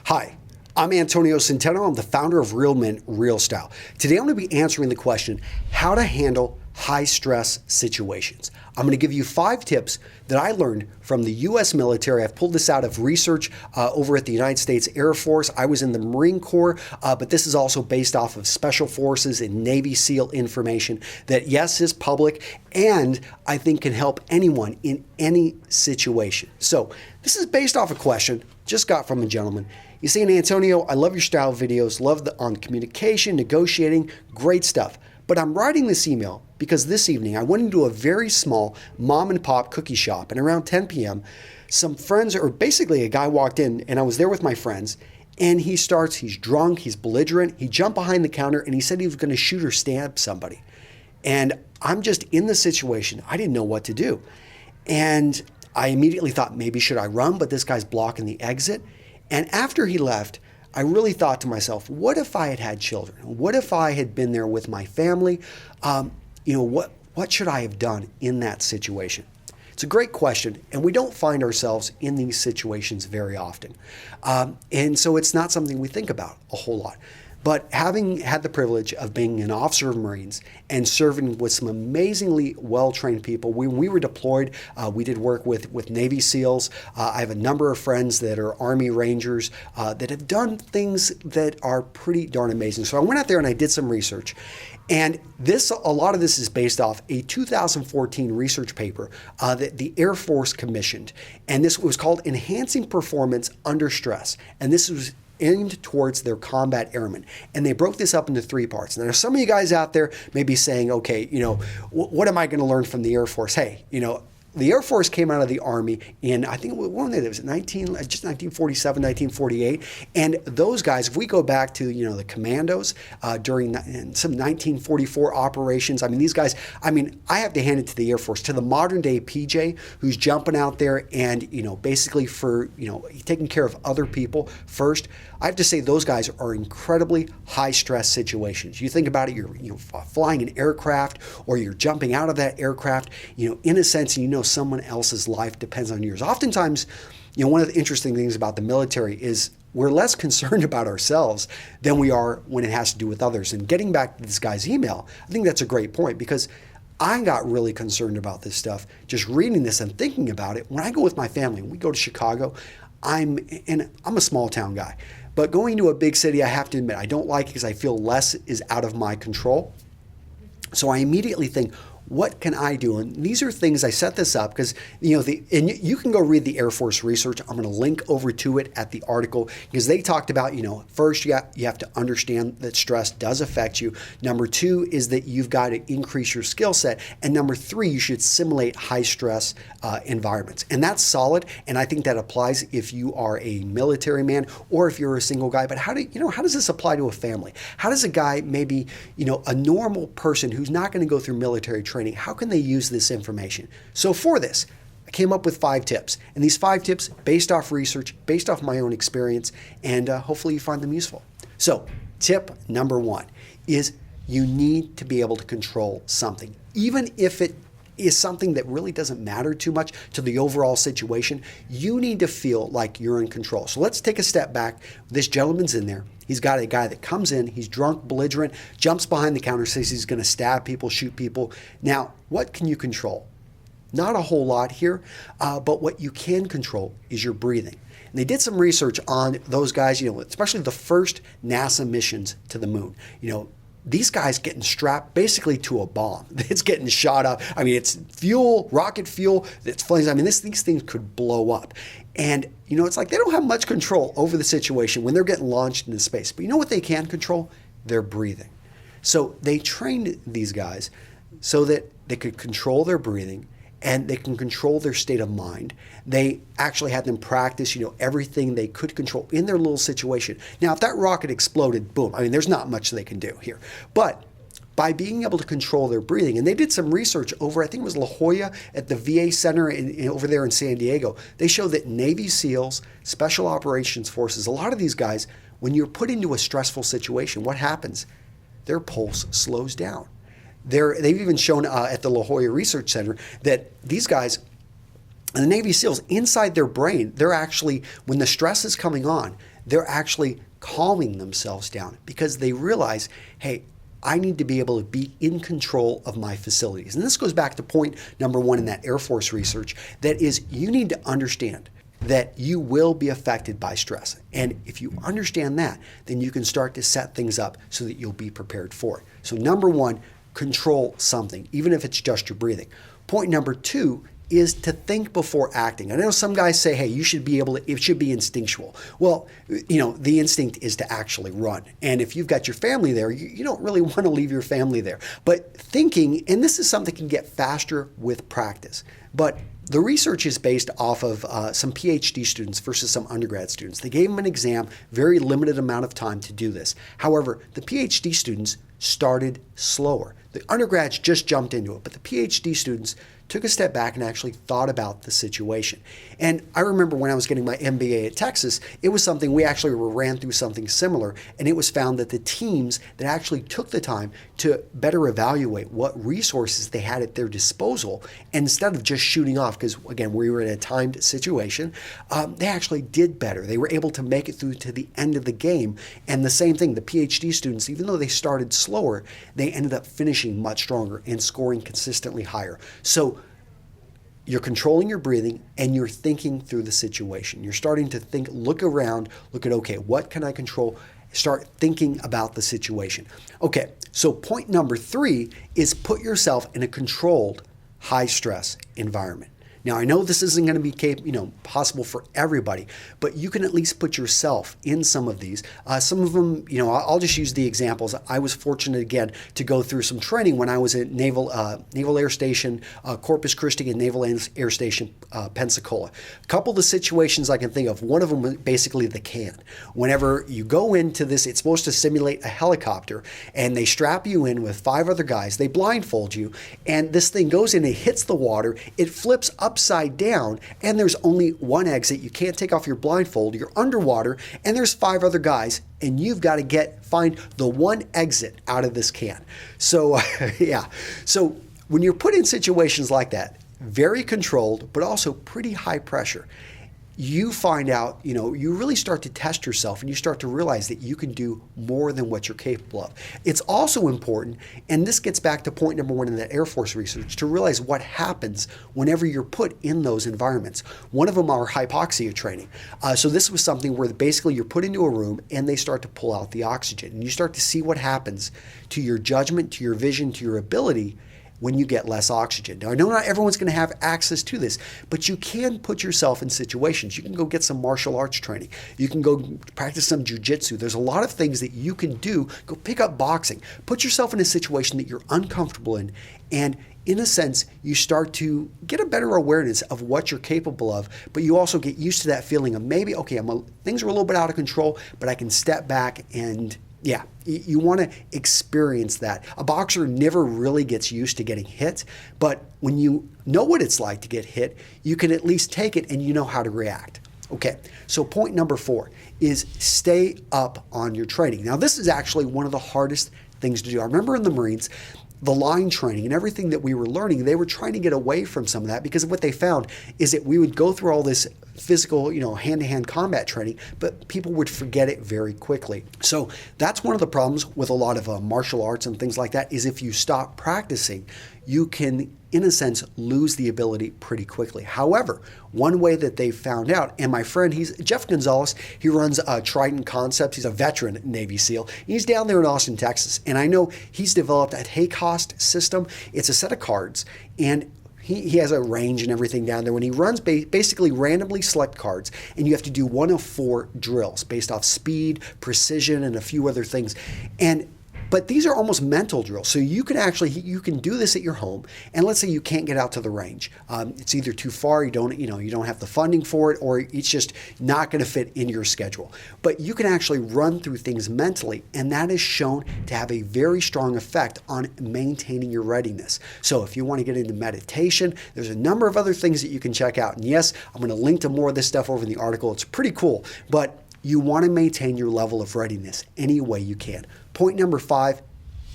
Hi, I'm Antonio Centeno. I'm the founder of Real Men, Real Style. Today I'm going to be answering the question, how to handle high stress situations. I'm going to give you 5 tips that I learned from the U.S. military. I've pulled this out of research over at the United States Air Force. I was in the Marine Corps, but this is also based off of Special Forces and Navy SEAL information that, yes, is public and I think can help anyone in any situation. So this is based off a question just got from a gentleman. He's saying, Antonio, I love your style videos, love on communication, negotiating, great stuff. But I'm writing this email because this evening I went into a very small mom and pop cookie shop, and around 10 p.m., some friends, or basically a guy walked in, and I was there with my friends, and he's drunk, he's belligerent, he jumped behind the counter, and he said he was going to shoot or stab somebody. And I'm just in the situation. I didn't know what to do. And I immediately thought, maybe should I run? But this guy's blocking the exit. And after he left, I really thought to myself, what if I had had children? What if I had been there with my family? What should I have done in that situation? It's a great question, and we don't find ourselves in these situations very often. And so it's not something we think about a whole lot. But having had the privilege of being an officer of Marines and serving with some amazingly well-trained people, when we were deployed, we did work with Navy SEALs. I have a number of friends that are Army Rangers that have done things that are pretty darn amazing. So I went out there and I did some research. And a lot of this is based off a 2014 research paper that the Air Force commissioned. And this was called Enhancing Performance Under Stress. And this was aimed towards their combat airmen. And they broke this up into 3 parts. Now, some of you guys out there may be saying, okay, what am I going to learn from the Air Force? Hey, the Air Force came out of the Army in, I think, when was it? It was 1947, 1948. And those guys, if we go back to, the commandos during some 1944 operations, these guys, I have to hand it to the Air Force, to the modern day PJ who's jumping out there and, basically for, taking care of other people first. I have to say those guys are incredibly high stress situations. You think about it, you're flying an aircraft or you're jumping out of that aircraft, in a sense, someone else's life depends on yours. Oftentimes, one of the interesting things about the military is we're less concerned about ourselves than we are when it has to do with others. And getting back to this guy's email, I think that's a great point because I got really concerned about this stuff, just reading this and thinking about it. When I go with my family, when we go to Chicago, I'm a small town guy. But going to a big city, I have to admit, I don't like it because I feel less is out of my control. So I immediately think, what can I do? And these are things, I set this up because, and you can go read the Air Force research. I'm going to link over to it at the article because they talked about, first you have to understand that stress does affect you. Number 2 is that you've got to increase your skill set. And number 3, you should simulate high stress environments. And that's solid. And I think that applies if you are a military man or if you're a single guy. But how does this apply to a family? How does a guy, maybe, a normal person who's not going to go through military training, how can they use this information? So for this, I came up with 5 tips. And these 5 tips, based off research, based off my own experience, and hopefully you find them useful. So tip number 1 is you need to be able to control something. Even if it is something that really doesn't matter too much to the overall situation, you need to feel like you're in control. So let's take a step back. This gentleman's in there. He's got a guy that comes in, he's drunk, belligerent, jumps behind the counter, says he's going to stab people, shoot people. Now, what can you control? Not a whole lot here, but what you can control is your breathing. And they did some research on those guys, especially the first NASA missions to the moon. These guys getting strapped basically to a bomb. It's getting shot up. It's fuel, rocket fuel, it's flames. These things could blow up. And, it's like they don't have much control over the situation when they're getting launched into space. But you know what they can control? Their breathing. So they trained these guys so that they could control their breathing and they can control their state of mind. They actually had them practice, everything they could control in their little situation. Now, if that rocket exploded, boom, there's not much they can do here. But by being able to control their breathing, and they did some research over, I think it was La Jolla at the VA Center over there in San Diego, they showed that Navy SEALs, Special Operations Forces, a lot of these guys, when you're put into a stressful situation, what happens? Their pulse slows down. They've even shown at the La Jolla Research Center that these guys, and the Navy SEALs, inside their brain, they're actually, when the stress is coming on, they're actually calming themselves down because they realize, hey, I need to be able to be in control of my facilities. And this goes back to point number 1 in that Air Force research, that is, you need to understand that you will be affected by stress. And if you understand that, then you can start to set things up so that you'll be prepared for it. So number 1, control something, even if it's just your breathing. Point number 2 is to think before acting. I know some guys say, hey, you should be able to, it should be instinctual. Well, the instinct is to actually run. And if you've got your family there, you don't really want to leave your family there. But thinking, and this is something that can get faster with practice, but the research is based off of some PhD students versus some undergrad students. They gave them an exam, very limited amount of time to do this. However, the PhD students started slower. The undergrads just jumped into it, but the PhD students took a step back and actually thought about the situation. And I remember when I was getting my MBA at Texas, it was something we actually ran through something similar, and it was found that the teams that actually took the time to better evaluate what resources they had at their disposal, and instead of just shooting off, because again, we were in a timed situation, they actually did better. They were able to make it through to the end of the game. And the same thing, the PhD students, even though they started slower, they ended up finishing much stronger and scoring consistently higher. So you're controlling your breathing and you're thinking through the situation. You're starting to think, look around, look at, okay, what can I control? Start thinking about the situation. Okay, so point number 3 is put yourself in a controlled, high stress environment. Now, I know this isn't going to be possible for everybody, but you can at least put yourself in some of these. Some of them, I'll just use the examples. I was fortunate, again, to go through some training when I was at Naval Air Station, Corpus Christi, and Naval Air Station, Pensacola. A couple of the situations I can think of, one of them was basically the can. Whenever you go into this, it's supposed to simulate a helicopter, and they strap you in with 5 other guys. They blindfold you, and this thing goes in, it hits the water, it flips upside down, and there's only one exit. You can't take off your blindfold. You're underwater, and there's 5 other guys, and you've got to find the one exit out of this can. So, yeah. So when you're put in situations like that, very controlled, but also pretty high pressure, you find out, you really start to test yourself, and you start to realize that you can do more than what you're capable of. It's also important, and this gets back to point number 1 in that Air Force research, to realize what happens whenever you're put in those environments. One of them are hypoxia training. So this was something where basically you're put into a room and they start to pull out the oxygen, and you start to see what happens to your judgment, to your vision, to your ability when you get less oxygen. Now, I know not everyone's going to have access to this, but you can put yourself in situations. You can go get some martial arts training. You can go practice some jujitsu. There's a lot of things that you can do. Go pick up boxing. Put yourself in a situation that you're uncomfortable in, and in a sense, you start to get a better awareness of what you're capable of, but you also get used to that feeling of maybe, okay, things are a little bit out of control, but I can step back and yeah, you want to experience that. A boxer never really gets used to getting hit, but when you know what it's like to get hit, you can at least take it and you know how to react. Okay, so point number 4 is stay up on your training. Now, this is actually one of the hardest things to do. I remember in the Marines, the line training and everything that we were learning, they were trying to get away from some of that because what they found is that we would go through all this physical, hand-to-hand combat training, but people would forget it very quickly. So that's one of the problems with a lot of martial arts and things like that, is if you stop practicing, you can, in a sense, lose the ability pretty quickly. However, one way that they found out, and my friend, he's Jeff Gonzalez, he runs Trident Concepts. He's a veteran Navy SEAL. He's down there in Austin, Texas, and I know he's developed a Haycost system. It's a set of cards, and he has a range and everything down there. When he runs, basically randomly select cards, and you have to do one of 4 drills based off speed, precision, and a few other things. But these are almost mental drills. So you can do this at your home. And let's say you can't get out to the range. It's either too far, you don't have the funding for it, or it's just not going to fit in your schedule. But you can actually run through things mentally, and that is shown to have a very strong effect on maintaining your readiness. So if you want to get into meditation, there's a number of other things that you can check out. And yes, I'm going to link to more of this stuff over in the article. It's pretty cool, but you want to maintain your level of readiness any way you can. Point number 5,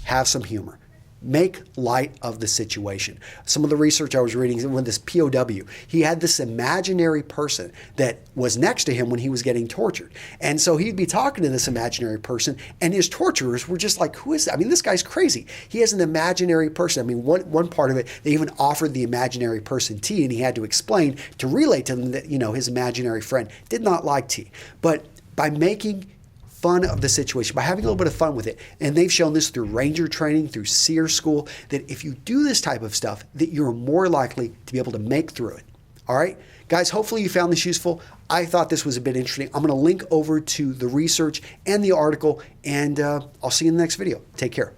have some humor. Make light of the situation. Some of the research I was reading with this POW, he had this imaginary person that was next to him when he was getting tortured. And so he'd be talking to this imaginary person, and his torturers were just like, who is that? I mean, this guy's crazy. He has an imaginary person. I mean, one part of it, they even offered the imaginary person tea, and he had to explain, to relay to them that, his imaginary friend did not like tea. But by making fun of the situation, by having a little bit of fun with it. And they've shown this through ranger training, through SEER school, that if you do this type of stuff, that you're more likely to be able to make through it. All right? Guys, hopefully you found this useful. I thought this was a bit interesting. I'm going to link over to the research and the article, and I'll see you in the next video. Take care.